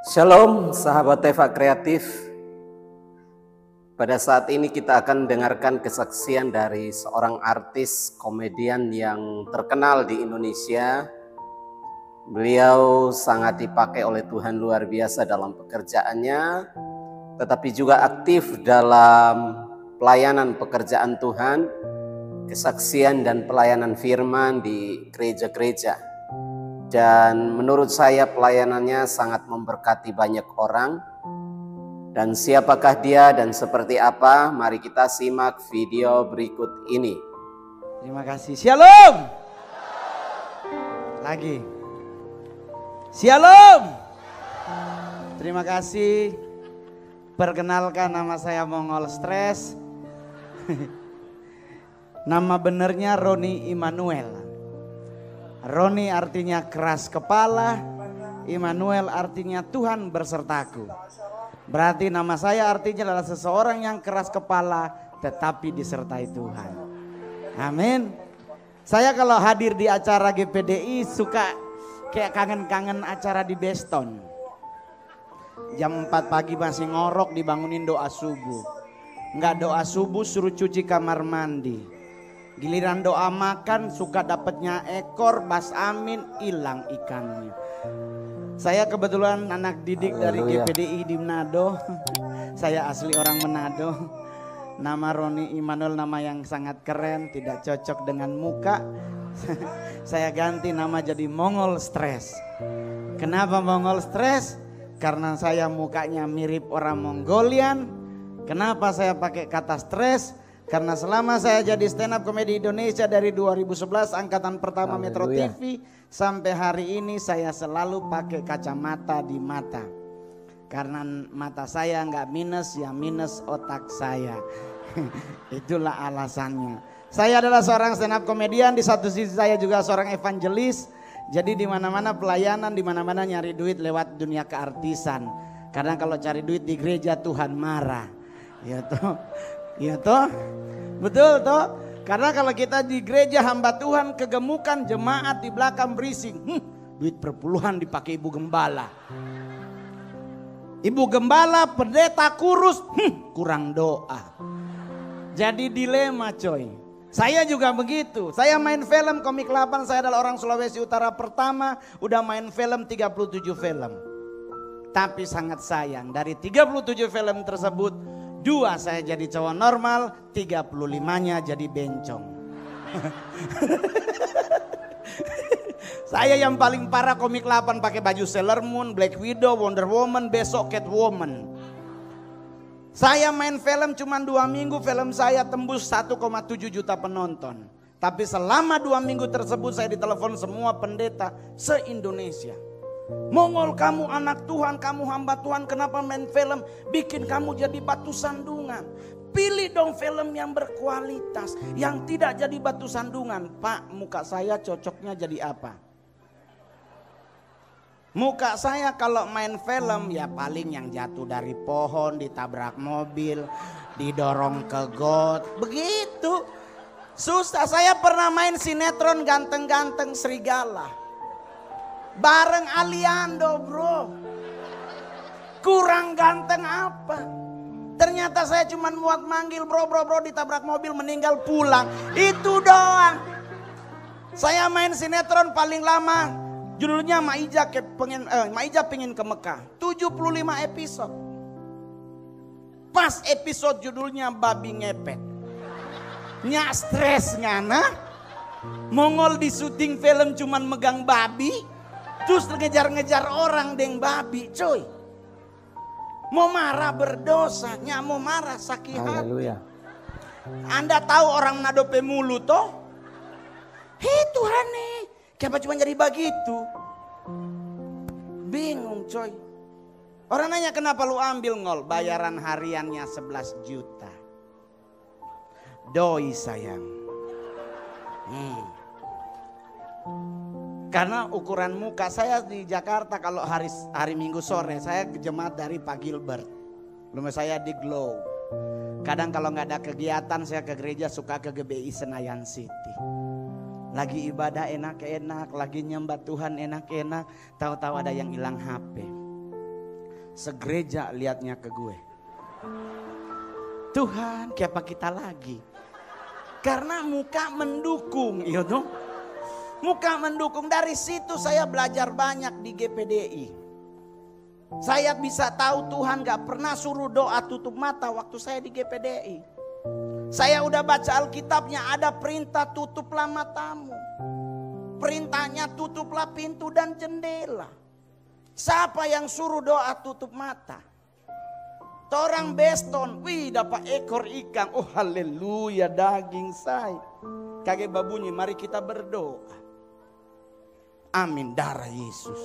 Shalom sahabat Teva Kreatif. Pada saat ini kita akan mendengarkan kesaksian dari seorang artis komedian yang terkenal di Indonesia. Beliau sangat dipakai oleh Tuhan luar biasa dalam pekerjaannya, tetapi juga aktif dalam pelayanan pekerjaan Tuhan, kesaksian dan pelayanan firman di gereja-gereja. Dan menurut saya pelayanannya sangat memberkati banyak orang. Dan siapakah dia dan seperti apa? Mari kita simak video berikut ini. Terima kasih. Shalom. Lagi. Shalom. Terima kasih. Perkenalkan, nama saya Mongol Stress. Nama benernya Roni Immanuel. Roni artinya keras kepala, Immanuel artinya Tuhan bersertaku. Berarti nama saya artinya adalah seseorang yang keras kepala tetapi disertai Tuhan. Amin. Saya kalau hadir di acara GPDI suka kayak kangen-kangen acara di Beston. Jam 4 pagi masih ngorok dibangunin doa subuh. Enggak doa subuh suruh cuci kamar mandi. Giliran doa makan suka dapatnya ekor, bas amin, hilang ikannya. Saya kebetulan anak didik dari GPDI di Manado. Saya asli orang Manado. Nama Roni Immanuel nama yang sangat keren, tidak cocok dengan muka. Saya ganti nama jadi Mongol Stress. Kenapa Mongol Stress? Karena saya mukanya mirip orang Mongolian. Kenapa saya pakai kata stres? Karena selama saya jadi stand up komedi Indonesia dari 2011 angkatan pertama Metro TV sampai hari ini saya selalu pakai kacamata di mata. Karena mata saya nggak minus, ya minus otak saya. Itulah alasannya. Saya adalah seorang stand up komedian, di satu sisi saya juga seorang evangelis. Jadi di mana-mana pelayanan, di mana-mana nyari duit lewat dunia keartisan. Karena kalau cari duit di gereja Tuhan marah. Ya toh. Iya toh, betul toh. Karena kalau kita di gereja hamba Tuhan kegemukan, jemaat di belakang berisik, duit perpuluhan dipakai ibu gembala. Ibu gembala, pendeta kurus, kurang doa. Jadi dilema coy. Saya juga begitu. Saya main film Komik 8, saya adalah orang Sulawesi Utara pertama, udah main film 37 film. Tapi sangat sayang, dari 37 film tersebut 2 saya jadi cowok normal, 35-nya jadi bencong. Saya yang paling parah Komik 8 pakai baju Sailor Moon, Black Widow, Wonder Woman, besok Catwoman. Saya main film cuma 2 minggu, film saya tembus 1,7 juta penonton. Tapi selama 2 minggu tersebut saya ditelepon semua pendeta se-Indonesia. Mongol, kamu anak Tuhan, kamu hamba Tuhan, kenapa main film bikin kamu jadi batu sandungan? Pilih dong film yang berkualitas, yang tidak jadi batu sandungan. Pak, muka saya cocoknya jadi apa? Muka saya kalau main film ya paling yang jatuh dari pohon, ditabrak mobil, didorong ke got, begitu. Susah. Saya pernah main sinetron ganteng-ganteng serigala bareng Aliando bro. Kurang ganteng apa? Ternyata saya cuma muat manggil bro ditabrak mobil meninggal pulang. Itu doang. Saya main sinetron paling lama judulnya Maija pengen ke Mekah. 75 episode. Pas episode judulnya babi ngepet. Nyak stres ngana. Mongol di syuting film cuman megang babi. Terus ngejar-ngejar orang deng babi coy. Mau marah berdosa, mau marah sakit hati. Anda tahu orang Manado pemulu toh? Hei Tuhan nih, kenapa cuma jadi begitu? Bingung coy. Orang nanya kenapa lu ambil ngol? Bayaran hariannya 11 juta. Doi sayang. Karena ukuran muka saya di Jakarta kalau hari Minggu sore saya jemaat dari Pak Gilbert. Rumah saya di Glow. Kadang kalau nggak ada kegiatan saya ke gereja suka ke GBI Senayan City. Lagi ibadah enak-enak, lagi nyembah Tuhan enak-enak, tahu-tahu ada yang hilang HP. segereja liatnya ke gue. Tuhan, kenapa kita lagi? Karena muka mendukung, iya dong. Muka mendukung. Dari situ saya belajar banyak di GPDI. Saya bisa tahu Tuhan gak pernah suruh doa tutup mata waktu saya di GPDI. Saya udah baca Alkitabnya, ada perintah tutuplah matamu. Perintahnya tutuplah pintu dan jendela. Siapa yang suruh doa tutup mata? Orang Beston, wih dapat ekor ikan. Oh haleluya, daging saya. Kaget babunyi, mari kita berdoa. Amin, darah Yesus.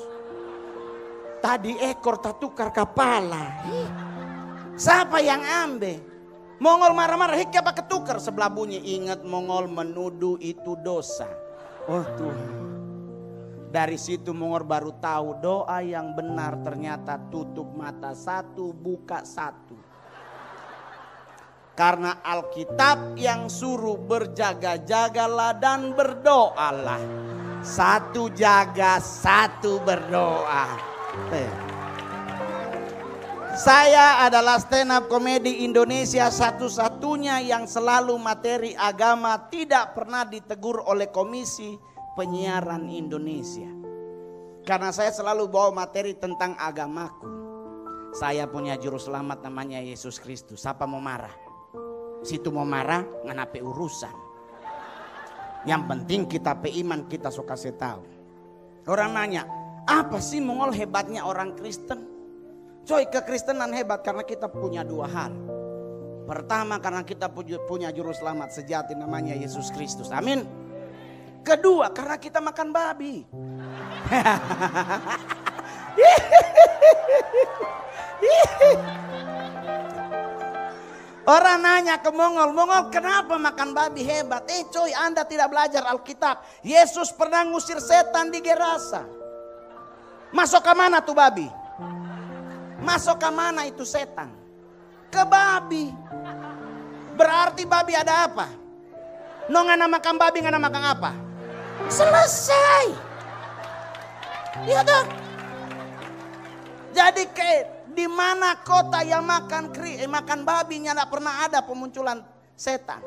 Tadi ekor tak tukar kepala. Siapa yang ambil? Mongol marah-marah, hik apa ketukar? Sebelah bunyi, ingat Mongol menuduh itu dosa. Oh Tuhan. Dari situ Mongol baru tahu doa yang benar ternyata tutup mata satu, buka satu. Karena Alkitab yang suruh berjaga-jagalah dan berdoalah. Satu jaga, satu berdoa. Saya adalah stand up komedi Indonesia satu-satunya yang selalu materi agama tidak pernah ditegur oleh Komisi Penyiaran Indonesia. Karena saya selalu bawa materi tentang agamaku. Saya punya juru selamat namanya Yesus Kristus. Siapa mau marah? Situ mau marah nganape urusan. Yang penting kita iman, kita suka tahu. Orang nanya, apa sih Mongol hebatnya orang Kristen? Coy, kekristenan hebat karena kita punya dua hal. Pertama, karena kita punya juru selamat sejati namanya Yesus Kristus. Amin. Kedua, karena kita makan babi. Orang nanya ke Mongol, Mongol kenapa makan babi hebat? Coy, Anda tidak belajar Alkitab. Yesus pernah ngusir setan di Gerasa. Masuk ke mana tuh babi? Masuk ke mana itu setan? Ke babi. Berarti babi ada apa? No ngana makan babi, ngana makan apa? Selesai. Iya dong. Jadi di mana kota yang makan babinya tidak pernah ada pemunculan setan.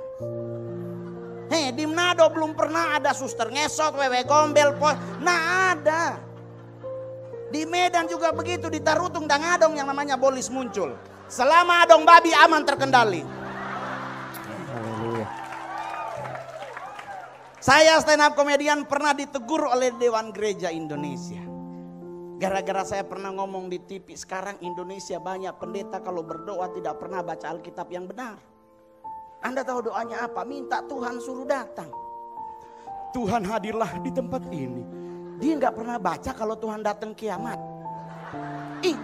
Di Manado belum pernah ada suster ngesot, wewe gombel, nah ada. Di Medan juga begitu, di Tarutung dan Adong yang namanya bolis muncul. Selama adong babi aman terkendali. Saya stand up komedian pernah ditegur oleh Dewan Gereja Indonesia. Gara-gara saya pernah ngomong di TV, sekarang Indonesia banyak pendeta kalau berdoa tidak pernah baca Alkitab yang benar. Anda tahu doanya apa? Minta Tuhan suruh datang. Tuhan hadirlah di tempat ini. Dia nggak pernah baca kalau Tuhan datang kiamat.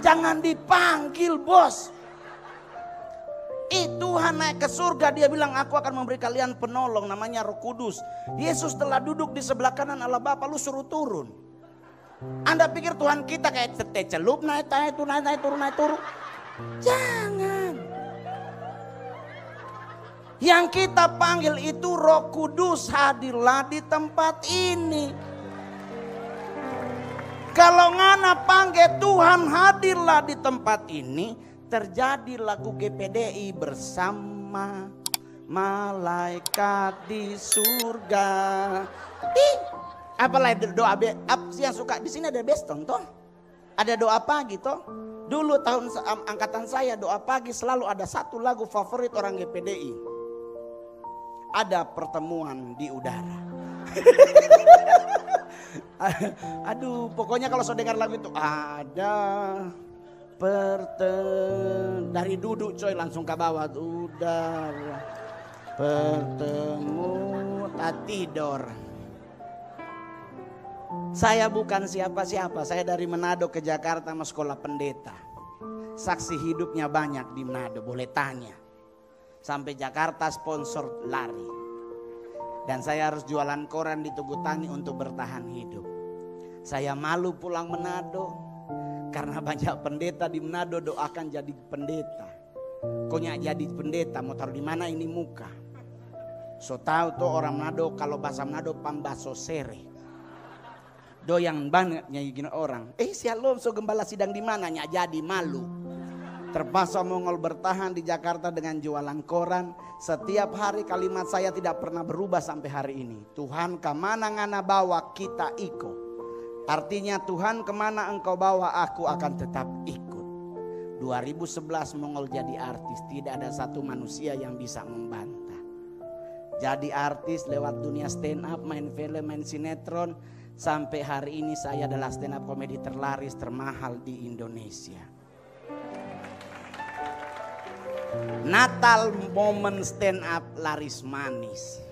Jangan dipanggil bos. Tuhan naik ke surga, dia bilang aku akan memberi kalian penolong namanya Roh Kudus. Yesus telah duduk di sebelah kanan Allah Bapa, lu suruh turun. Anda pikir Tuhan kita kayak celup naik turun. Jangan. Yang kita panggil itu Roh Kudus, hadirlah di tempat ini. Kalau ngana panggil Tuhan hadirlah di tempat ini, terjadi lagu GPDI bersama malaikat di surga. Apalagi doa yang suka di sini ada Beston toh. Ada doa pagi toh. Dulu tahun angkatan saya doa pagi selalu ada satu lagu favorit orang GPDI. Ada pertemuan di udara. Aduh, pokoknya kalau saya dengar lagu itu ada dari duduk coy langsung ke bawah udara bertemu tak tidur. Saya bukan siapa-siapa, saya dari Manado ke Jakarta sama sekolah pendeta. Saksi hidupnya banyak di Manado, boleh tanya. Sampai Jakarta sponsor lari. Dan saya harus jualan koran di Tugu Tani untuk bertahan hidup. Saya malu pulang Manado. Karena banyak pendeta di Manado doakan jadi pendeta. Konya jadi pendeta mau taruh di mana ini muka. So tahu tuh orang Manado kalau bahasa Manado pambaso sere. Doyan banget nyanyiin orang. Si Alonso gembala sidang di mana? Nyak jadi malu. Terpaksa Mongol bertahan di Jakarta dengan jualan koran. Setiap hari kalimat saya tidak pernah berubah sampai hari ini. Tuhan kemana ngana bawa kita ikut. Artinya Tuhan kemana engkau bawa aku akan tetap ikut. 2011 Mongol jadi artis. Tidak ada satu manusia yang bisa membantah. Jadi artis lewat dunia stand up, main film, main sinetron. Sampai hari ini saya adalah stand up komedi terlaris termahal di Indonesia. Natal momen stand up laris manis.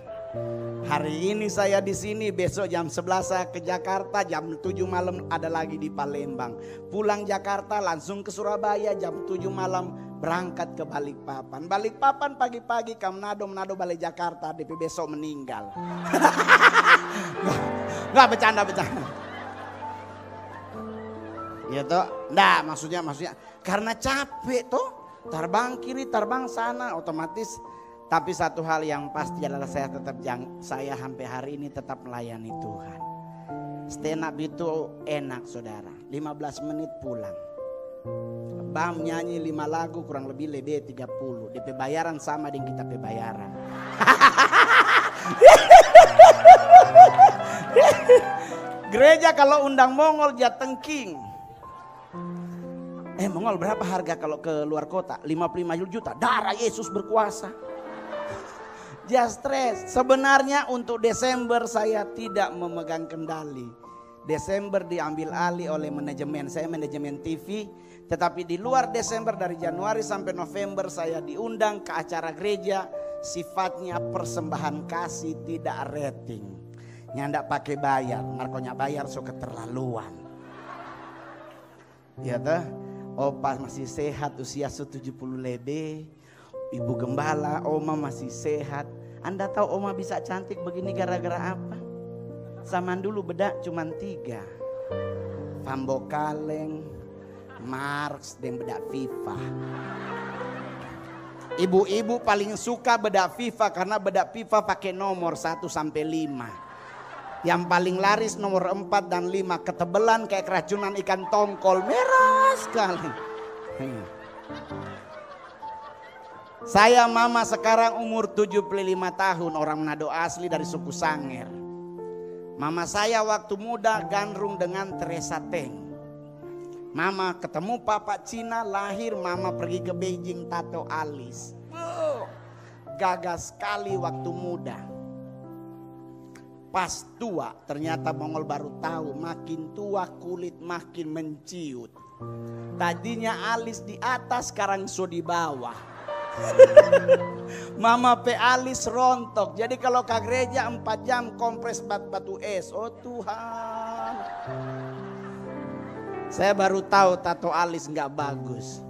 Hari ini saya di sini, besok jam 11 saya ke Jakarta, jam 7 malam ada lagi di Palembang. Pulang Jakarta langsung ke Surabaya, jam 7 malam berangkat ke Balikpapan. Balikpapan pagi-pagi ke Manado, Manado balik Jakarta, DP besok meninggal. Nggak bercanda. Ya toh, nggak maksudnya karena capek toh, terbang kiri, terbang sana, otomatis. Tapi satu hal yang pasti adalah saya sampai hari ini tetap melayani Tuhan. Stand up itu enak saudara, 15 menit pulang. Bam nyanyi 5 lagu kurang lebih 30. DP bayaran sama dengan kita pe bayaran. Gereja kalau undang Mongol jatengking. Mongol berapa harga kalau ke luar kota? 55 juta. Darah Yesus berkuasa. Just stress. Sebenarnya untuk Desember saya tidak memegang kendali. Desember diambil alih oleh manajemen. Saya manajemen TV. Tetapi di luar Desember dari Januari sampai November saya diundang ke acara gereja. Sifatnya persembahan kasih, tidak rating. Nyandak pakai bayar. Markonya bayar so keterlaluan. Ya toh. Opa masih sehat, usia 70 lebih. Ibu gembala, oma masih sehat. Anda tahu oma bisa cantik begini gara-gara apa? Zaman dulu bedak cuma 3. Fambo Kaleng, Marx, dan bedak FIFA. Ibu-ibu paling suka bedak FIFA karena bedak FIFA pakai nomor 1 sampai 5. Yang paling laris nomor 4 dan 5. Ketebelan kayak keracunan ikan tongkol, merah sekali. Saya mama sekarang umur 75 tahun, orang Manado asli dari suku Sanger. Mama saya waktu muda gandrung dengan Teresa Teng. Mama ketemu papa Cina, lahir mama pergi ke Beijing tato alis. Gagah sekali waktu muda. Pas tua ternyata Mongol baru tahu makin tua kulit makin menciut. Tadinya alis di atas sekarang so di bawah. Mama pe alis rontok. Jadi kalau ke gereja 4 jam kompres batu es. Oh Tuhan. Saya baru tahu tato alis nggak bagus.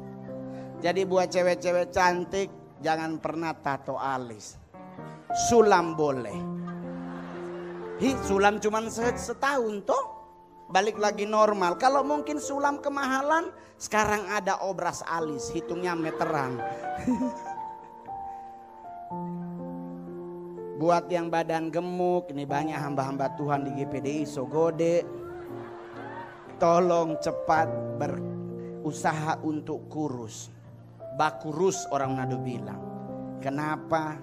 Jadi buat cewek-cewek cantik jangan pernah tato alis. Sulam boleh. Sulam cuma setahun toh. Balik lagi normal. Kalau mungkin sulam kemahalan, sekarang ada obras alis, hitungnya meteran. Buat yang badan gemuk, ini banyak hamba-hamba Tuhan di GPDI Sogode. Tolong cepat berusaha untuk kurus. Bakurus orang Manado bilang. Kenapa?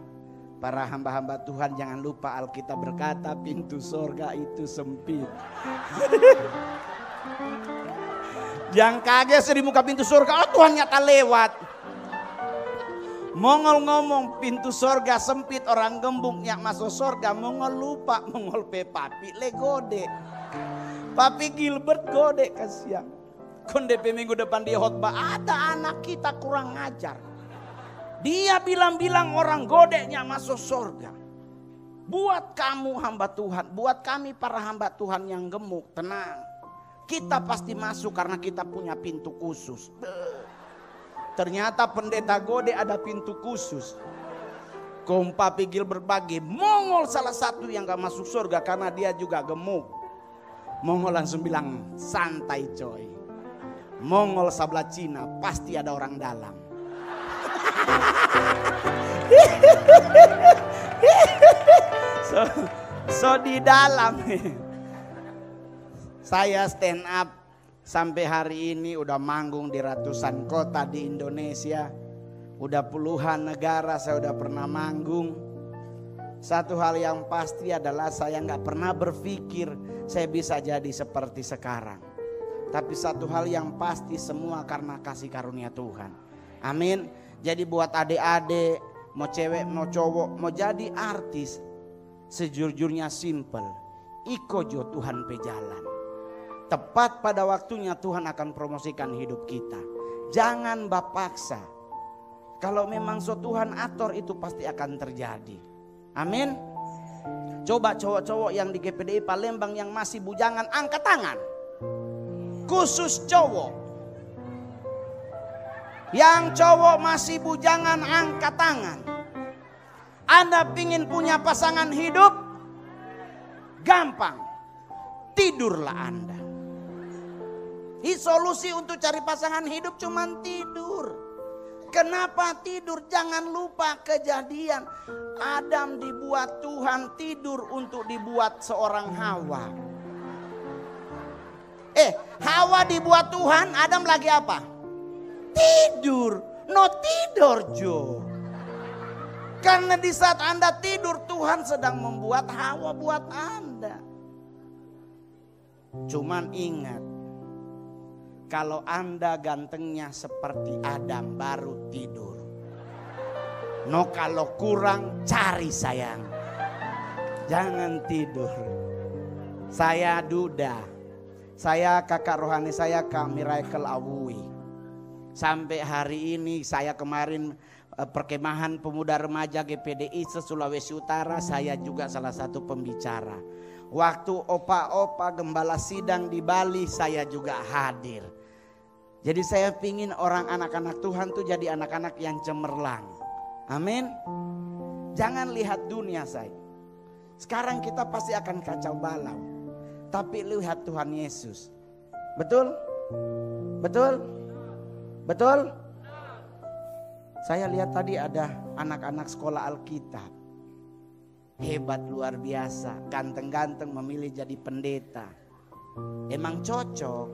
Para hamba-hamba Tuhan jangan lupa Alkitab berkata pintu sorga itu sempit. Jangan kaget di muka pintu surga, oh Tuhan nyata lewat. Mongol ngomong pintu sorga sempit, orang gembung yang masuk sorga. Mongol lupa, Mongol pe papi le gode. Papi Gilbert gode kasihan. Kondepe minggu depan di khotbah ada anak kita kurang ngajar. Dia bilang-bilang orang godeknya masuk surga. Buat kamu hamba Tuhan, buat kami para hamba Tuhan yang gemuk, tenang. Kita pasti masuk karena kita punya pintu khusus. Ternyata pendeta gode ada pintu khusus. Kompapi Gilbert berbagi, Mongol salah satu yang gak masuk surga karena dia juga gemuk. Mongol langsung bilang, santai coy. Mongol sebelah Cina pasti ada orang dalam. so di dalam. Saya stand up sampai hari ini udah manggung di ratusan kota di Indonesia. Udah puluhan negara saya udah pernah manggung. Satu hal yang pasti adalah saya nggak pernah berpikir saya bisa jadi seperti sekarang. Tapi satu hal yang pasti semua karena kasih karunia Tuhan. Amin. Jadi buat adik-adik, mau cewek mau cowok, mau jadi artis, sejujurnya simple. Iko jo Tuhan pe jalan. Tepat pada waktunya Tuhan akan promosikan hidup kita. Jangan bapaksa. Kalau memang so Tuhan atur itu pasti akan terjadi. Amin. Coba cowok-cowok yang di GPDI Palembang yang masih bujangan angkat tangan. Khusus cowok. Yang cowok masih bujangan angkat tangan. Anda pingin punya pasangan hidup? Gampang. Tidurlah Anda. Solusi untuk cari pasangan hidup cuman tidur. Kenapa tidur? Jangan lupa kejadian. Adam dibuat Tuhan tidur untuk dibuat seorang Hawa. Hawa dibuat Tuhan, Adam lagi apa? Tidur. No tidur Jo. Karena di saat Anda tidur Tuhan sedang membuat Hawa buat Anda. Cuman ingat, kalau Anda gantengnya seperti Adam baru tidur. No kalau kurang cari sayang. Jangan tidur. Saya Duda. Saya kakak rohani saya Kak Miracle Awui. Sampai hari ini saya kemarin perkemahan pemuda remaja GPDI se-Sulawesi Utara, saya juga salah satu pembicara. Waktu opa-opa gembala sidang di Bali saya juga hadir. Jadi saya pingin orang anak-anak Tuhan tuh jadi anak-anak yang cemerlang. Amin. Jangan lihat dunia saya. Sekarang kita pasti akan kacau balau. Tapi lihat Tuhan Yesus. Betul? Betul? Betul? Saya lihat tadi ada anak-anak sekolah Alkitab. Hebat luar biasa. Ganteng-ganteng memilih jadi pendeta. Emang cocok.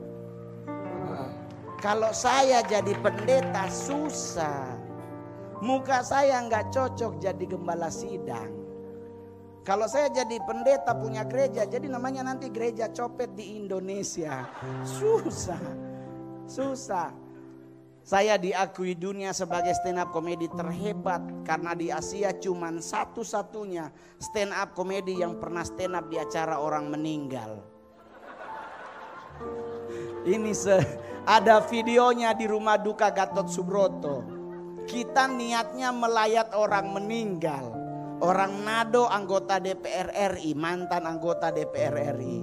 Kalau saya jadi pendeta susah. Muka saya nggak cocok jadi gembala sidang. Kalau saya jadi pendeta punya gereja, jadi namanya nanti gereja copet di Indonesia. Susah. Susah. Saya diakui dunia sebagai stand up komedi terhebat. Karena di Asia cuman satu-satunya stand up komedi yang pernah stand up di acara orang meninggal. Ini ada videonya di rumah duka Gatot Subroto. Kita niatnya melayat orang meninggal. Orang Nado anggota DPR RI, mantan anggota DPR RI.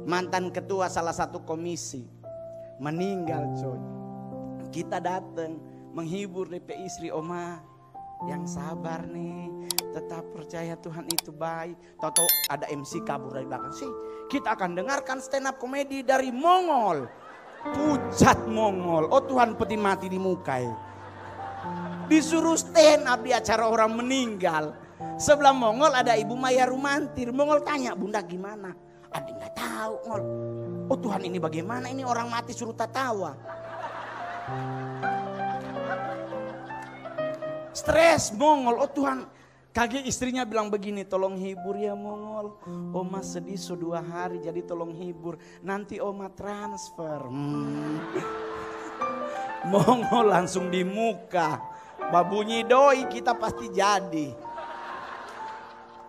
Mantan ketua salah satu komisi. Meninggal coy. Kita datang menghibur DP istri, Oma yang sabar nih, tetap percaya Tuhan itu baik. Toto ada MC kabur dari belakang sih. Kita akan dengarkan stand up komedi dari Mongol. Pucat Mongol. Oh Tuhan peti mati di muka. Disuruh stand up di acara orang meninggal. Sebelah Mongol ada Ibu Maya Rumantir. Mongol tanya, Bunda gimana? Adik nggak tahu Mongol. Oh Tuhan ini bagaimana? Ini orang mati suruh tertawa. Stres Mongol. Oh Tuhan, kaget istrinya bilang begini, tolong hibur ya Mongol. Oma sedih sudah 2 hari, jadi tolong hibur. Nanti Oma transfer. Mongol langsung di muka. Babunyi doi kita pasti jadi.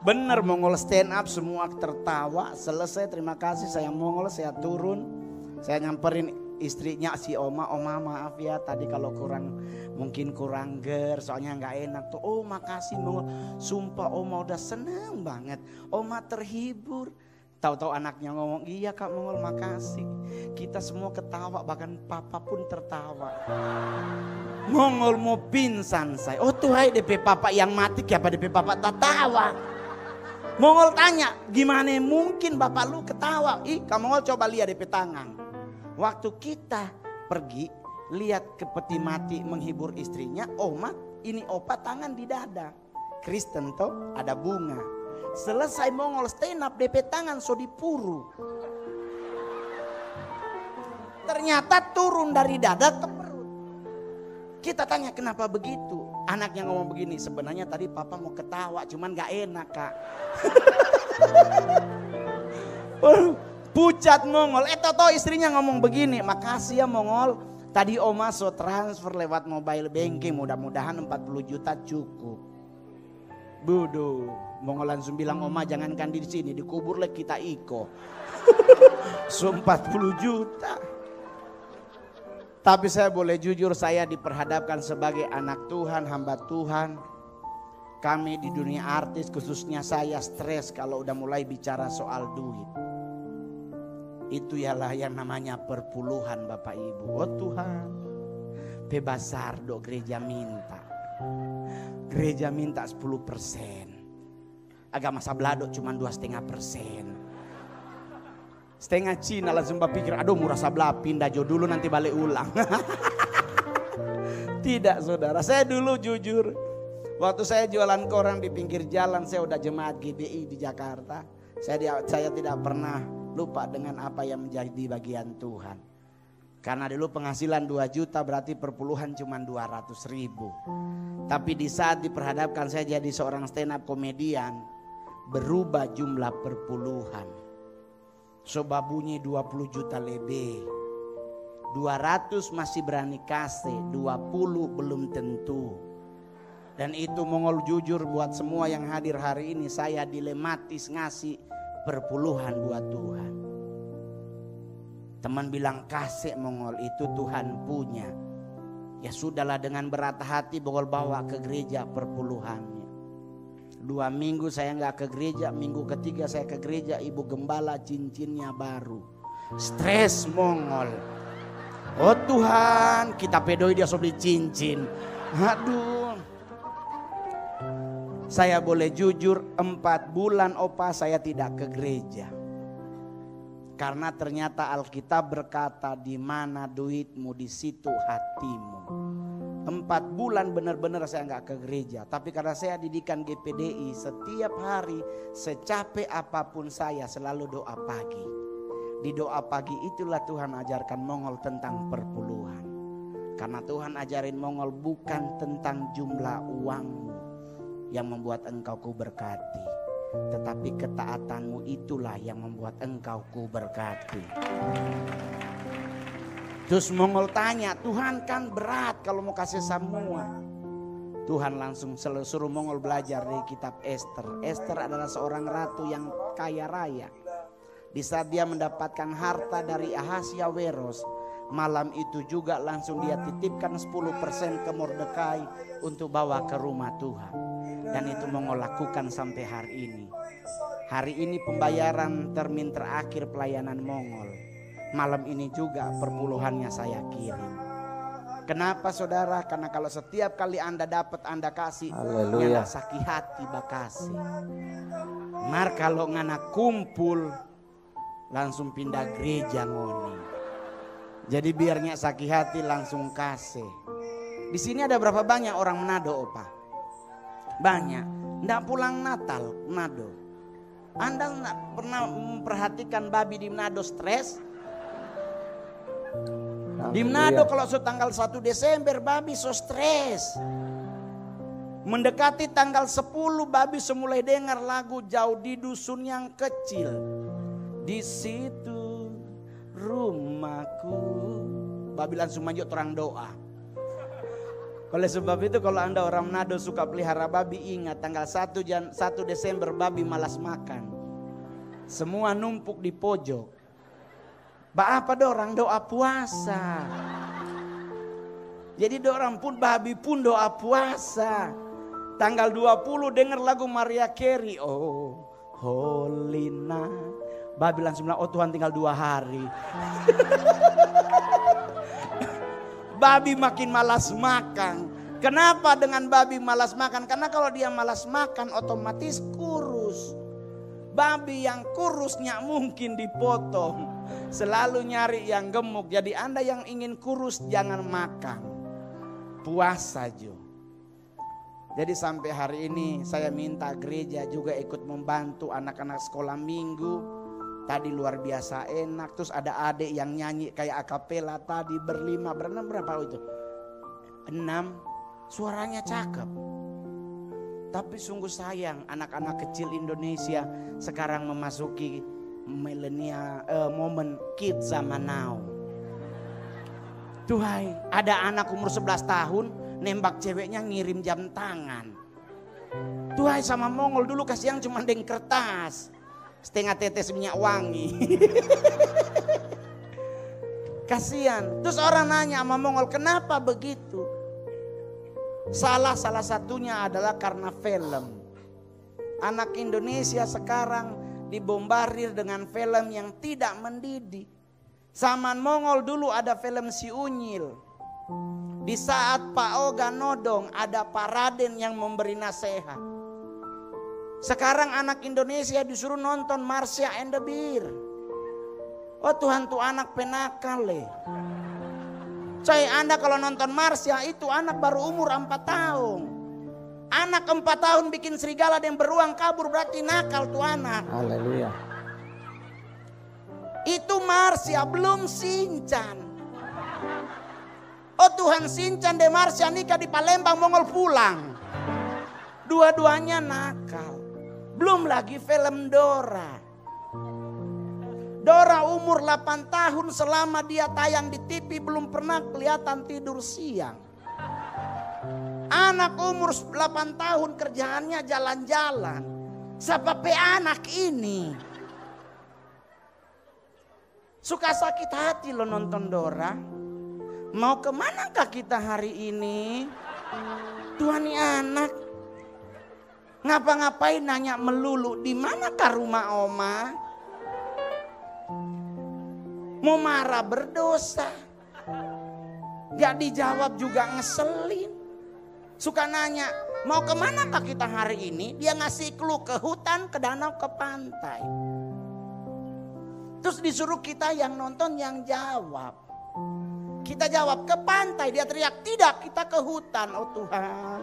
Bener Mongol stand up semua tertawa. Selesai terima kasih saya Mongol, saya turun. Saya nyamperin istrinya si Oma, Oma maaf ya tadi kalau mungkin kurang ger, soalnya nggak enak tuh. Oh makasih Mongol, sumpah Oma udah seneng banget, Oma terhibur. Tahu-tahu anaknya ngomong, iya Kak Mongol makasih. Kita semua ketawa, bahkan papa pun tertawa. Mongol mau pingsan saya. Oh tuh hai DP papa yang mati, siapa DP papa tertawa. Mongol tanya, gimana mungkin bapak lu ketawa? Ih Kak Mongol coba lihat DP tangan. Waktu kita pergi lihat ke peti mati menghibur istrinya, Oma ini opa tangan di dada. Kristen toh ada bunga. Selesai Mongol stand up DP tangan so dipuru. Ternyata turun dari dada ke perut. Kita tanya kenapa begitu? Anaknya ngomong begini, sebenarnya tadi papa mau ketawa cuman gak enak kak. Pucat Mongol. Toto istrinya ngomong begini, makasih ya Mongol. Tadi oma so transfer lewat mobile banking, mudah-mudahan 40 juta cukup. Bodoh. Mongol langsung bilang, oma jangankan di sini, dikubur lagi kita iko. So 40 juta. Tapi saya boleh jujur, saya diperhadapkan sebagai anak Tuhan, hamba Tuhan. Kami di dunia artis, khususnya saya, stres kalau udah mulai bicara soal duit. Itu ialah yang namanya perpuluhan Bapak Ibu. Oh Tuhan, bebasar do gereja minta. Gereja minta 10%. Agama Sablado cuma 2,5%. Setengah Cina langsung berpikir, aduh murah Sabla, pindah jo dulu nanti balik ulang. Tidak saudara, saya dulu jujur. Waktu saya jualan koran di pinggir jalan, saya udah jemaat GBI di Jakarta. Saya tidak pernah lupa dengan apa yang menjadi bagian Tuhan. Karena dulu penghasilan 2 juta berarti perpuluhan cuma 200.000. Tapi di saat diperhadapkan saya jadi seorang stand up komedian, berubah jumlah perpuluhan. Coba bunyi 20 juta lebih. 200 masih berani kasih, 20 belum tentu. Dan itu Mongol jujur buat semua yang hadir hari ini, saya dilematis ngasih perpuluhan buat Tuhan. Teman bilang kasih Mongol, itu Tuhan punya. Ya sudahlah, dengan berat hati Mongol bawa ke gereja perpuluhannya. 2 minggu saya nggak ke gereja, minggu ketiga saya ke gereja, ibu gembala cincinnya baru. Stres Mongol. Oh Tuhan, kita pedoi dia so beli cincin. Aduh. Saya boleh jujur, 4 bulan opa saya tidak ke gereja. Karena ternyata Alkitab berkata, di mana duitmu di situ hatimu. 4 bulan benar-benar saya nggak ke gereja. Tapi karena saya didikan GPDI, setiap hari secapek apapun saya selalu doa pagi. Di doa pagi itulah Tuhan ajarkan Mongol tentang perpuluhan. Karena Tuhan ajarin Mongol bukan tentang jumlah uangmu yang membuat engkau kuberkati, tetapi ketaatanmu itulah yang membuat engkau kuberkati. Terus Mongol tanya, Tuhan kan berat kalau mau kasih semua. Tuhan langsung suruh Mongol belajar dari kitab Esther. Esther adalah seorang ratu yang kaya raya. Di saat dia mendapatkan harta dari Ahasyaweros, malam itu juga langsung dia titipkan 10% ke Mordekai untuk bawa ke rumah Tuhan. Dan itu Mongol lakukan sampai hari ini. Hari ini pembayaran termin terakhir pelayanan Mongol. Malam ini juga perpuluhannya saya kirim. Kenapa saudara? Karena kalau setiap kali Anda dapat Anda kasih, ngana sakit hati bakasih. Mar kalau ngana kumpul langsung pindah gereja ngoni. Jadi biarnya sakit hati langsung kasih. Di sini ada berapa banyak orang Manado opa? Banyak. Nggak pulang Natal Manado. Anda nggak pernah memperhatikan babi di Manado stres? Di Manado kalau tanggal 1 Desember babi so stres. Mendekati tanggal 10 babi semulai dengar lagu Jauh di Dusun yang Kecil. Di situ rumahku. Babi langsung maju terang doa. Oleh sebab itu kalau Anda orang Manado suka pelihara babi, ingat tanggal 1 Desember babi malas makan. Semua numpuk di pojok. Apa dorang doa puasa. Jadi dorang pun babi pun doa puasa. Tanggal 20 dengar lagu Maria Carey. Oh Holy Night. Babi langsung bilang, oh Tuhan tinggal 2 hari. Babi makin malas makan. Kenapa dengan babi malas makan? Karena kalau dia malas makan otomatis kurus. Babi yang kurusnya mungkin dipotong. Selalu nyari yang gemuk. Jadi Anda yang ingin kurus jangan makan. Puasa jo. Jadi sampai hari ini saya minta gereja juga ikut membantu anak-anak sekolah minggu. tadi luar biasa enak. Terus ada adik yang nyanyi kayak akapela tadi berlima, berenam, berapa itu? 6, suaranya cakep. Tapi sungguh sayang anak-anak kecil Indonesia sekarang memasuki milenial, momen kids zaman now. Tuhai, ada anak umur 11 tahun nembak ceweknya ngirim jam tangan. Tuhai, sama Mongol dulu kasih yang cuma deng kertas, setengah tetes minyak wangi. Kasihan. Terus orang nanya sama Mongol, kenapa begitu? Salah satunya adalah karena film. Anak Indonesia sekarang dibombardir dengan film yang tidak mendidik. Zaman Mongol dulu ada film Si Unyil. Di saat Pak Oga nodong ada Pak Raden yang memberi nasihat. Sekarang anak Indonesia disuruh nonton Marsha and the Bear. Oh Tuhan, tuh anak penakal le. Coy, Anda kalau nonton Marsha itu anak baru umur 4 tahun. Anak 4 tahun bikin serigala dan beruang kabur, berarti nakal tuh anak. Haleluya. Itu Marsha, belum Shinchan. Oh Tuhan, Shinchan dan Marsha nikah di Palembang, Mongol pulang. Dua-duanya nakal. Belum lagi film Dora. Dora umur 8 tahun, selama dia tayang di TV belum pernah kelihatan tidur siang. Anak umur 8 tahun kerjaannya jalan-jalan. Siapa pe anak ini? Suka sakit hati lo nonton Dora. Mau kemanakah kita hari ini? Tuhan, ini anak ngapa-ngapain nanya melulu, di manakah rumah oma? Mau marah berdosa, gak dijawab juga ngeselin. Suka nanya, mau kemanakah kita hari ini? Dia ngasih clue, ke hutan, ke danau, ke pantai. Terus disuruh kita yang nonton yang jawab. Kita jawab ke pantai, dia teriak tidak, kita ke hutan. Oh Tuhan,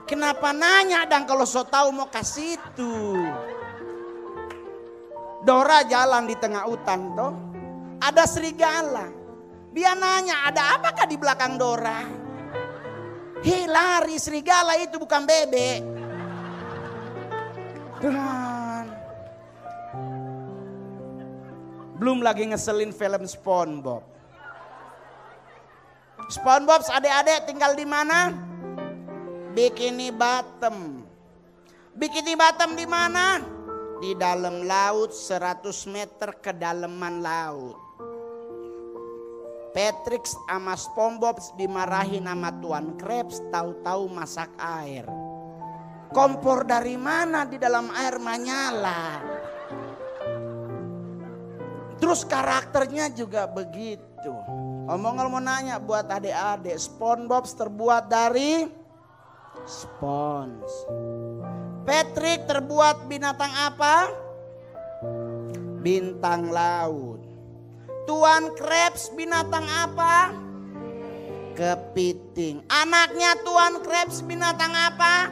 kenapa nanya dan kalau so tahu mau kasih itu? Dora jalan di tengah hutan toh, ada serigala. Dia nanya, ada apakah di belakang Dora? Hei, lari, serigala itu bukan bebek. Tuhan. Belum lagi ngeselin film SpongeBob. SpongeBob adik-adik tinggal di mana? Bikini Bottom. Bikini Bottom di mana? Di dalam laut 100 meter kedalaman laut. Patrick sama SpongeBob dimarahin sama Tuan Krabs, tahu-tahu masak air. Kompor dari mana di dalam air menyala. Terus karakternya juga begitu. Omong mau nanya buat adik-adik, SpongeBob terbuat dari spons. Patrick terbuat binatang apa? Bintang laut. Tuan Krabs binatang apa? Kepiting. Anaknya Tuan Krabs binatang apa?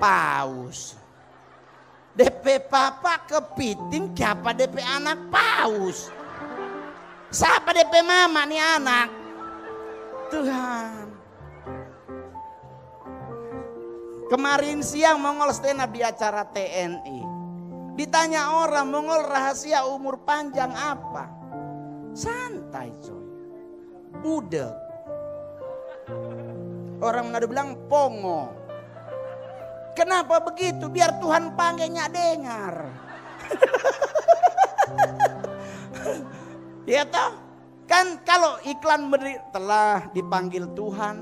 Paus. DP papa kepiting, siapa DP anak paus? Siapa DP mama nih anak? Tuhan. Kemarin siang Mongol stand up di acara TNI. Ditanya orang, Mongol rahasia umur panjang apa? Santai coy. Budek. Orang Manado bilang pongo. Kenapa begitu? Biar Tuhan panggilnya dengar. Ya toh? Kan kalau iklan telah dipanggil Tuhan,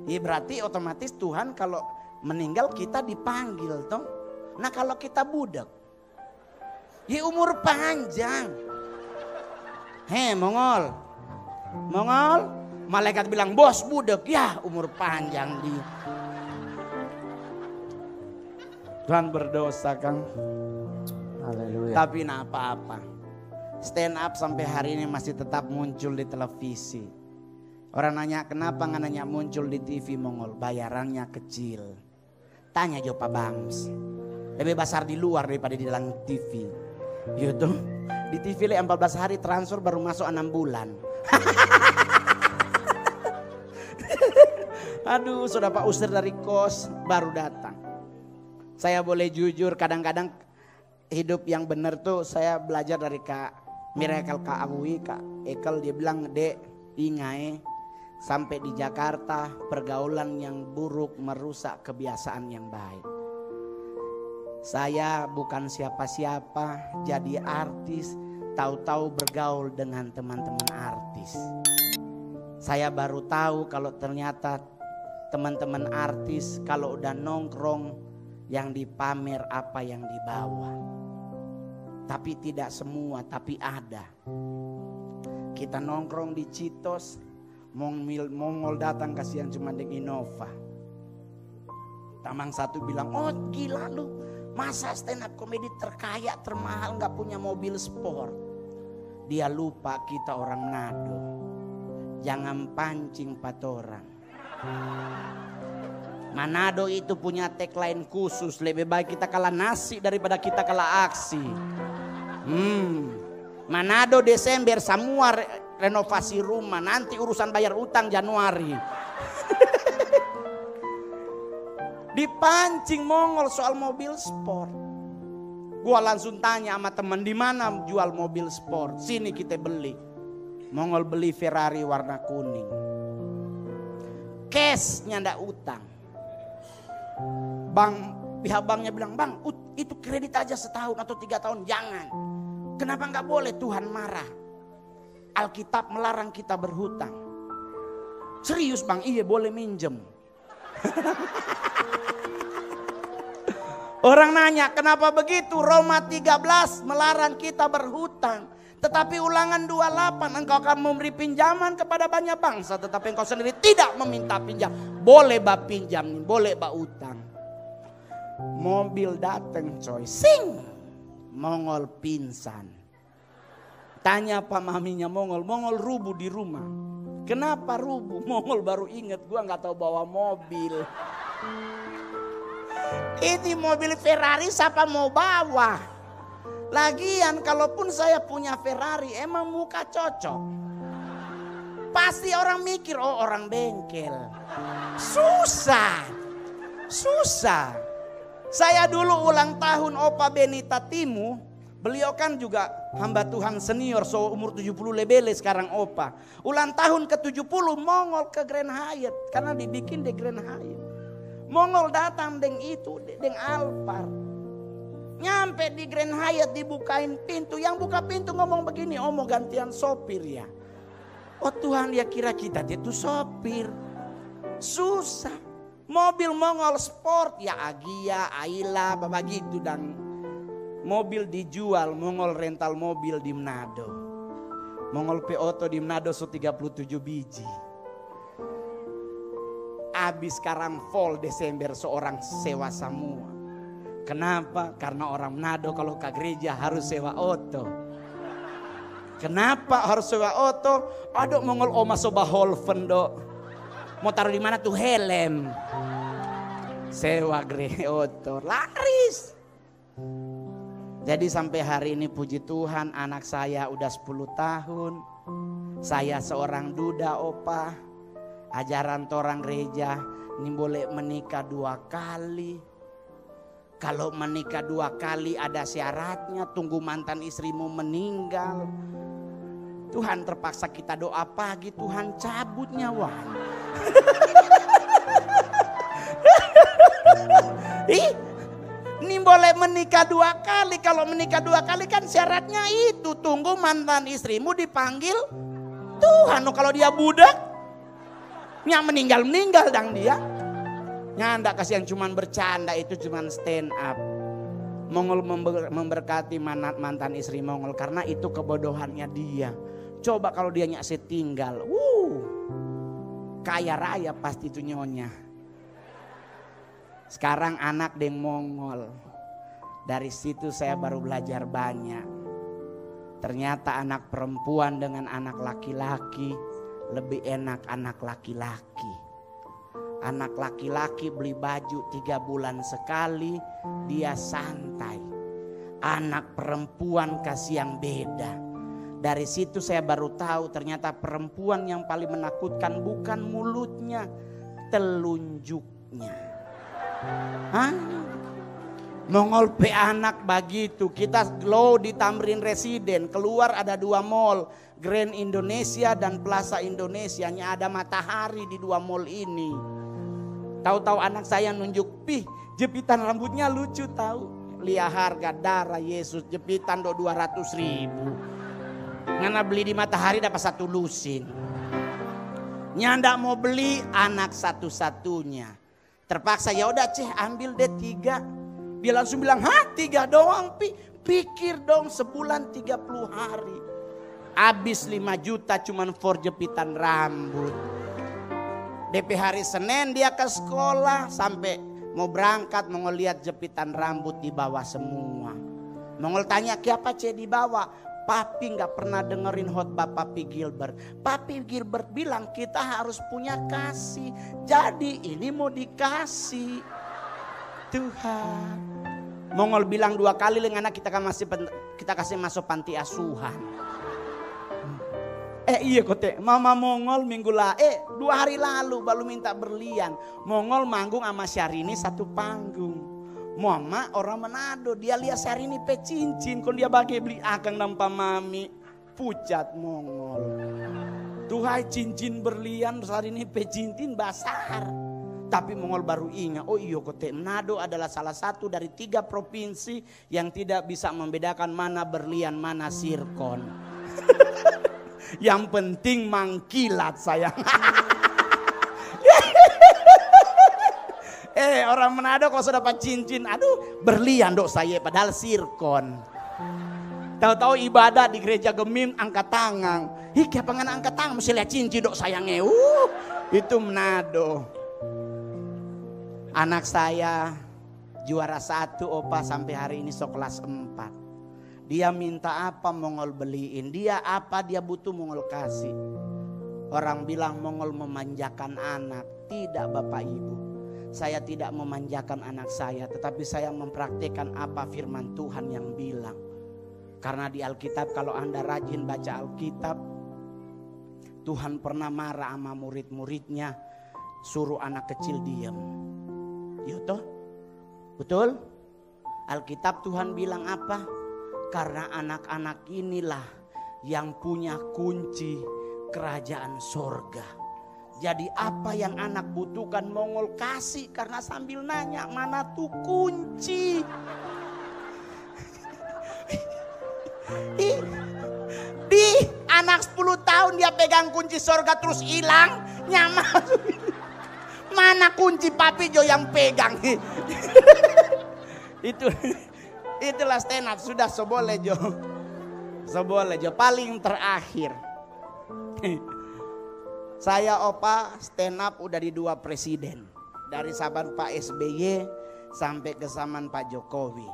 ya berarti otomatis Tuhan kalau meninggal kita dipanggil toh. Nah kalau kita budak, ya umur panjang. Hei Mongol, malaikat bilang bos budak, ya umur panjang dia. Tuhan berdosa Kang. Haleluya. Tapi nah apa-apa. Stand up sampai hari ini masih tetap muncul di televisi. Orang nanya kenapa nggak nanya muncul di TV Mongol? Bayarannya kecil. Tanya Jo Pak Bams. Lebih besar di luar daripada di dalam TV. Gitu. Di TV 14 hari transfer baru masuk 6 bulan. Aduh, sudah Pak usir dari kos baru datang. Saya boleh jujur, kadang-kadang hidup yang benar tuh saya belajar dari Kak Miracle, Kak Awi, Kak Ekel. Dia bilang, Dek, ingai sampai di Jakarta pergaulan yang buruk merusak kebiasaan yang baik. Saya bukan siapa-siapa, jadi artis, tahu-tahu bergaul dengan teman-teman artis. Saya baru tahu kalau ternyata teman-teman artis kalau udah nongkrong yang dipamer apa yang dibawa. Tapi tidak semua, tapi ada. Kita nongkrong di Citos, Mongol datang kasihan cuma dek Innova. Tamang satu bilang, oh gila lu, masa stand up comedy terkaya termahal gak punya mobil sport. Dia lupa kita orang Manado. Jangan pancing patorang. Manado itu punya tagline khusus, lebih baik kita kalah nasi daripada kita kalah aksi. Manado Desember semua renovasi rumah, nanti urusan bayar utang Januari. Dipancing Mongol soal mobil sport. Gua langsung tanya sama teman, di mana jual mobil sport? Sini kita beli. Mongol beli Ferrari warna kuning. Cashnya ndak utang. Pihak banknya bilang, bang itu kredit aja setahun atau 3 tahun, jangan. Kenapa nggak boleh? Tuhan marah. Alkitab melarang kita berhutang. Serius bang? Iya boleh minjem. Orang nanya kenapa begitu? Roma 13 melarang kita berhutang. Tetapi Ulangan 28, engkau akan memberi pinjaman kepada banyak bangsa, tetapi engkau sendiri tidak meminta pinjam. Boleh bak pinjam, boleh bak utang. Mobil dateng coy, sing, Mongol pingsan. Tanya Pak maminya Mongol rubuh di rumah. Kenapa rubuh? Mongol baru inget, gua nggak tahu bawa mobil. Ini mobil Ferrari siapa mau bawa? Lagian kalaupun saya punya Ferrari emang muka cocok. Pasti orang mikir oh orang bengkel. Susah. Saya dulu ulang tahun Opa Benita Timu. Beliau kan juga hamba Tuhan senior, so umur 70 lebele sekarang Opa. Ulang tahun ke-70 Mongol ke Grand Hyatt karena dibikin di Grand Hyatt. Mongol datang deng itu, deng Alphard. Nyampe di Grand Hyatt dibukain pintu. Yang buka pintu ngomong begini, oh mau gantian sopir ya. Oh Tuhan, dia kira kita dia tuh sopir. Susah. Mobil Mongol sport ya Agia, Ayla, apa gitu. Dan mobil dijual, Mongol rental mobil di Manado. Mongol P-Auto di Manado 37 biji. Abis sekarang fall Desember seorang sewa semua. Kenapa? Karena orang Manado kalau ke gereja harus sewa oto. Kenapa harus sewa oto? Aduh Mongol oma soba holven do. Mau taruh di mana tuh helm? Sewa gereja oto, laris. Jadi sampai hari ini puji Tuhan anak saya udah 10 tahun. Saya seorang duda Opa. Ajaran orang gereja ini boleh menikah 2 kali. Kalau menikah 2 kali ada syaratnya, tunggu mantan istrimu meninggal. Tuhan terpaksa kita doa pagi, Tuhan cabut nyawa. Ini boleh menikah 2 kali. Kalau menikah 2 kali kan syaratnya itu, tunggu mantan istrimu dipanggil Tuhan. Kalau dia budak, yang meninggal dang dia. Nyandak kasihan cuman bercanda, itu cuman stand up. Mongol memberkati mantan istri Mongol karena itu kebodohannya dia. Coba kalau dia nyak setinggal, kaya raya pasti itu nyonya. Sekarang anak deng Mongol. Dari situ saya baru belajar banyak. Ternyata anak perempuan dengan anak laki-laki lebih enak anak laki-laki. Anak laki-laki beli baju 3 bulan sekali, dia santai. Anak perempuan kasih yang beda. Dari situ saya baru tahu ternyata perempuan yang paling menakutkan bukan mulutnya, telunjuknya. Hah? Mongol pe anak begitu. Kita lo di Tamrin Residen, keluar ada 2 mall, Grand Indonesia dan Plaza Indonesia. Nya ada matahari di 2 mall ini. Tahu-tahu anak saya nunjuk, "Pih, jepitan rambutnya lucu tahu. Lihat harga darah Yesus jepitan 200.000. Ngana beli di matahari dapat 1 lusin." Nyanda mau beli, anak satu-satunya. Terpaksa ya udah Ceh ambil deh 3. Dia langsung bilang, "Hah 3 doang Pi?" Pikir dong sebulan 30 hari. Habis 5 juta cuman for jepitan rambut. DP hari Senin dia ke sekolah sampai mau berangkat Mongol lihat jepitan rambut di bawah semua. Mongol tanya, "Kenapa Ceh di bawah?" "Papi gak pernah dengerin khotbah Papi Gilbert. Papi Gilbert bilang kita harus punya kasih. Jadi ini mau dikasih." Tuhan. Mongol bilang 2 kali dengan anak kita kasih masuk panti asuhan. Iya kote, mama Mongol minggu 2 hari lalu baru minta berlian. Mongol manggung sama Syahrini 1 panggung. Mama orang Manado, dia lihat Syahrini pe cincin, kon dia bagi beli akang nampak mami. Pucat Mongol. Tuhai cincin berlian Syahrini pe cincin basar. Tapi Mongol baru ingat, oh iya kote Manado adalah salah satu dari 3 provinsi yang tidak bisa membedakan mana berlian mana sirkon. Yang penting mangkilat sayang. Orang Manado kalau sudah dapat cincin, aduh berlian dok saya padahal sirkon. Tahu-tahu ibadah di gereja Gemim angkat tangan. Kenapa nggak angkat tangan mesti lihat cincin dok sayangnya. Itu Manado. Anak saya juara 1 opa sampai hari ini kelas 4. Dia minta apa Mongol beliin. Dia apa dia butuh Mongol kasih. Orang bilang Mongol memanjakan anak. Tidak Bapak Ibu. Saya tidak memanjakan anak saya. Tetapi saya mempraktikkan apa firman Tuhan yang bilang. Karena di Alkitab kalau Anda rajin baca Alkitab. Tuhan pernah marah sama murid-muridnya. Suruh anak kecil diam. Ya toh? Betul? Alkitab Tuhan bilang apa? Karena anak-anak inilah yang punya kunci kerajaan sorga. Jadi apa yang anak butuhkan Mongol kasih. Karena sambil nanya mana tuh kunci. Di anak 10 tahun dia pegang kunci sorga terus hilang. Nyaman. Mana kunci Papi Jo yang pegang. Itulah stand up. Sudah seboleh Jo. Seboleh Jo. Paling terakhir. Saya opa stand up udah di 2 presiden. Dari zaman Pak SBY sampai ke zaman Pak Jokowi.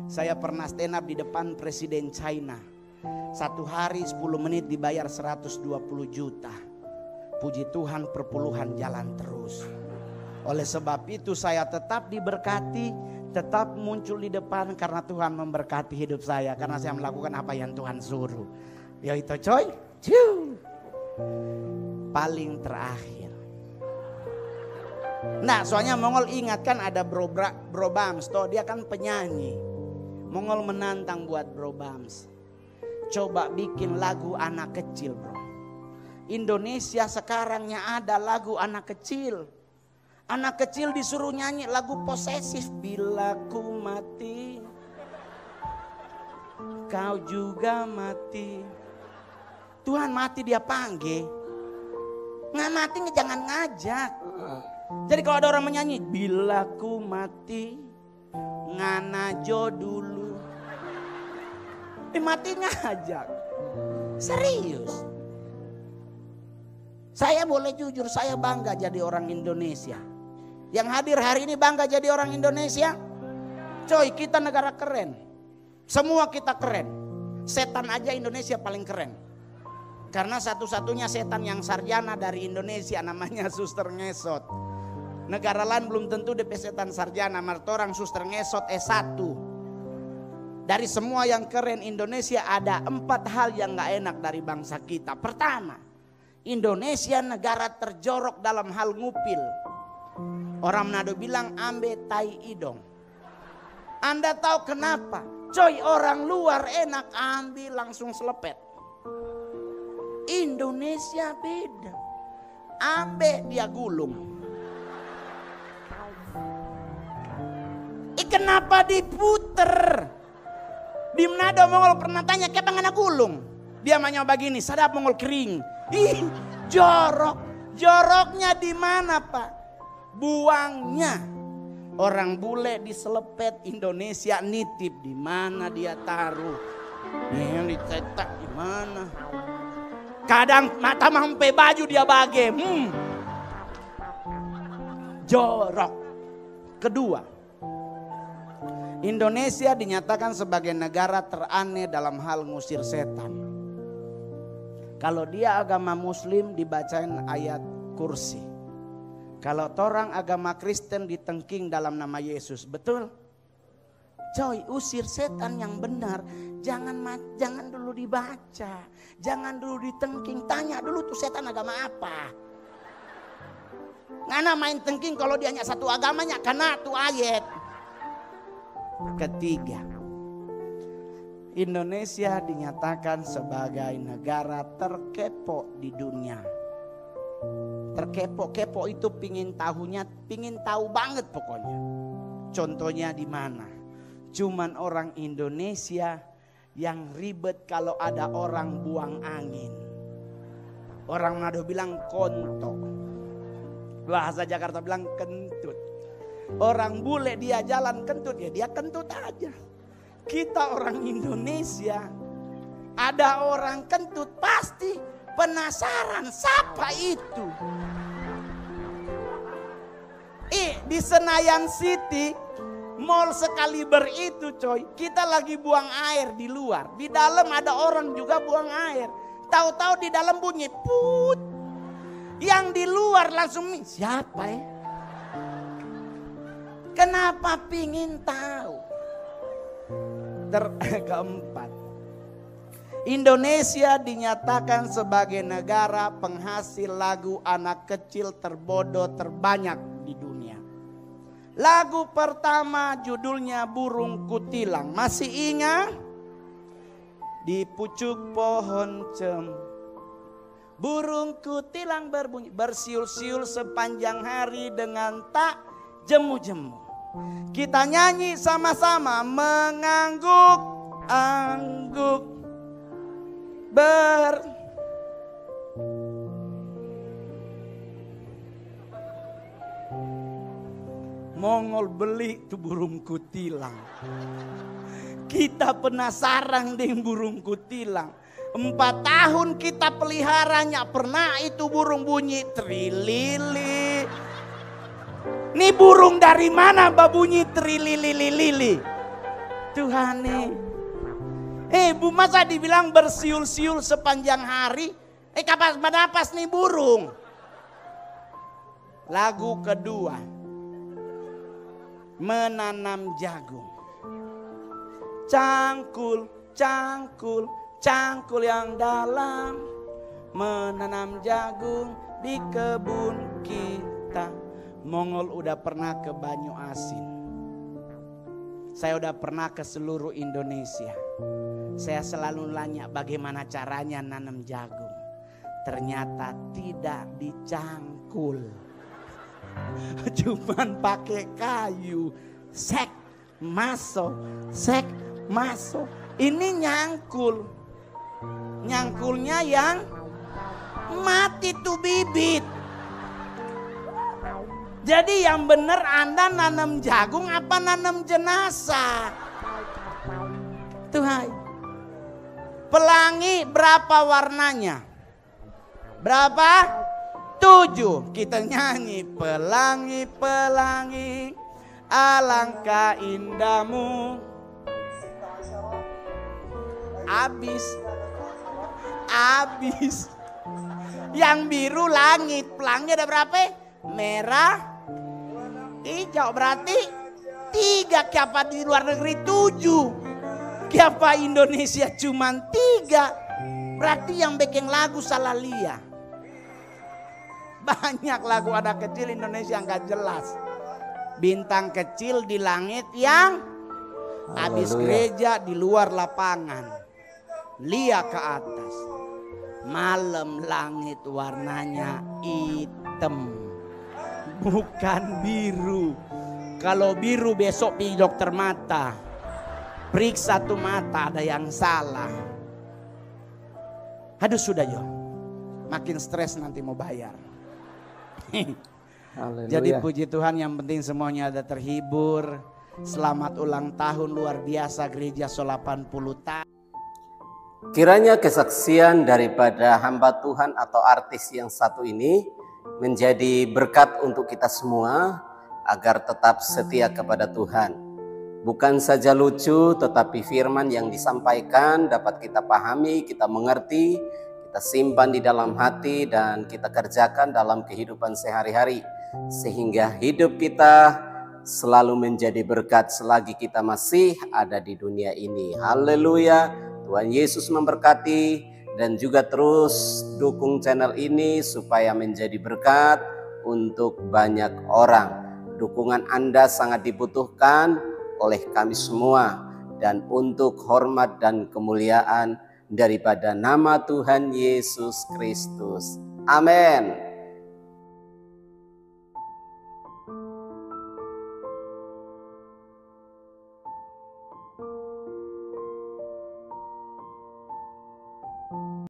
Saya pernah stand up di depan Presiden China. 1 hari 10 menit dibayar 120 juta. Puji Tuhan perpuluhan jalan terus. Oleh sebab itu saya tetap diberkati, tetap muncul di depan karena Tuhan memberkati hidup saya. Karena saya melakukan apa yang Tuhan suruh. Ya itu coy. Paling terakhir. Nah soalnya Mongol ingat kan ada Bro Bams. Toh dia kan penyanyi. Mongol menantang buat Bro Bams. Coba bikin lagu anak kecil bro. Indonesia sekarangnya ada lagu anak kecil. Anak kecil disuruh nyanyi lagu posesif. Bila ku mati, kau juga mati. Tuhan mati dia panggil. Nggak mati jangan ngajak. Jadi kalau ada orang menyanyi, bila ku mati, nganajo dulu. Mati ngajak. Serius. Saya boleh jujur, saya bangga jadi orang Indonesia. Yang hadir hari ini bangga jadi orang Indonesia. Coy, kita negara keren. Semua kita keren. Setan aja Indonesia paling keren. Karena satu-satunya setan yang sarjana dari Indonesia namanya Suster Ngesot. Negara lain belum tentu DP setan sarjana. Martorang Suster Ngesot S1. Dari semua yang keren Indonesia, ada 4 hal yang gak enak dari bangsa kita. Pertama, Indonesia negara terjorok dalam hal ngupil. Orang Manado bilang ambe tai idong. Anda tahu kenapa? Coy, orang luar enak ambil langsung selepet. Indonesia beda. Ambe dia gulung. Kenapa diputer? Di Manado Mongol pernah tanya, kayak bang anak gulung? Dia maunya begini, sadap Mongol kering. Ih, jorok. Joroknya di mana Pak? Buangnya. Orang bule diselepet, Indonesia nitip. Di mana dia taruh? Yang dicetak di mana? Kadang mata mampe baju dia bage. Jorok. Kedua, Indonesia dinyatakan sebagai negara teraneh dalam hal ngusir setan. Kalau dia agama Muslim dibacain ayat kursi. Kalau orang agama Kristen ditengking dalam nama Yesus, betul? Coy, usir setan yang benar. Jangan dulu dibaca, jangan dulu ditengking. Tanya dulu tuh setan agama apa. Ngana main tengking kalau dia hanya satu agamanya, karena tuh ayat. Ketiga, Indonesia dinyatakan sebagai negara terkepo di dunia. Terkepo-kepo itu pingin tahu banget pokoknya. Contohnya di mana? Cuman orang Indonesia yang ribet kalau ada orang buang angin. Orang Manado bilang kontok. Bahasa Jakarta bilang kentut. Orang bule dia jalan kentut, ya dia kentut aja. Kita orang Indonesia, ada orang kentut pasti penasaran siapa itu. Di Senayan City, mall sekaliber itu coy, kita lagi buang air di luar. Di dalam ada orang juga buang air. Tahu-tahu di dalam bunyi put. Yang di luar langsung siapa ya? Kenapa pingin tahu? Keempat, Indonesia dinyatakan sebagai negara penghasil lagu anak kecil terbodoh terbanyak di dunia. Lagu pertama judulnya Burung Kutilang. Masih ingat? Di pucuk pohon cem, burung kutilang berbunyi, bersiul-siul sepanjang hari dengan tak jemu-jemu. Kita nyanyi sama-sama, mengangguk-angguk Mongol beli tuh burung kutilang. Kita penasaran dengan burung kutilang. 4 tahun kita peliharanya, pernah itu burung bunyi trilili. Ini burung dari mana babunyi trilili? Tuhan Bu, masa dibilang bersiul-siul sepanjang hari? Kapan menapas nih burung? Lagu kedua, menanam jagung. Cangkul, cangkul, cangkul yang dalam, menanam jagung di kebun kita. Mongol udah pernah ke Banyu Asin. Saya udah pernah ke seluruh Indonesia. Saya selalu nanya bagaimana caranya nanam jagung. Ternyata tidak dicangkul. Cuman pakai kayu. Sek, masuk. Sek, masuk. Ini nyangkul. Nyangkulnya yang mati tuh bibit. Jadi yang benar Anda nanam jagung apa nanam jenazah? Tuhan. Pelangi berapa warnanya? Berapa? 7. Kita nyanyi pelangi, pelangi, alangkah indahmu. Abis. Yang biru langit, pelangi ada berapa? Merah, hijau, berarti 3. Siapa di luar negeri 7. Kenapa Indonesia cuma 3? Berarti yang bikin lagu salah lihat. Banyak lagu anak kecil Indonesia nggak jelas. Bintang kecil di langit yang habis gereja di luar lapangan. Lihat ke atas. Malam langit warnanya hitam, bukan biru. Kalau biru besok pergi dokter mata, periksa tuh mata ada yang salah. Aduh sudah yo, makin stres nanti mau bayar. Jadi puji Tuhan, yang penting semuanya ada terhibur. Selamat ulang tahun luar biasa gereja 80 tahun. Kiranya kesaksian daripada hamba Tuhan atau artis yang satu ini menjadi berkat untuk kita semua agar tetap setia kepada Tuhan. Bukan saja lucu, tetapi firman yang disampaikan dapat kita pahami, kita mengerti, kita simpan di dalam hati dan kita kerjakan dalam kehidupan sehari-hari. Sehingga hidup kita selalu menjadi berkat selagi kita masih ada di dunia ini. Haleluya. Tuhan Yesus memberkati, dan juga terus dukung channel ini supaya menjadi berkat untuk banyak orang. Dukungan Anda sangat dibutuhkan oleh kami semua, dan untuk hormat dan kemuliaan daripada nama Tuhan Yesus Kristus. Amin.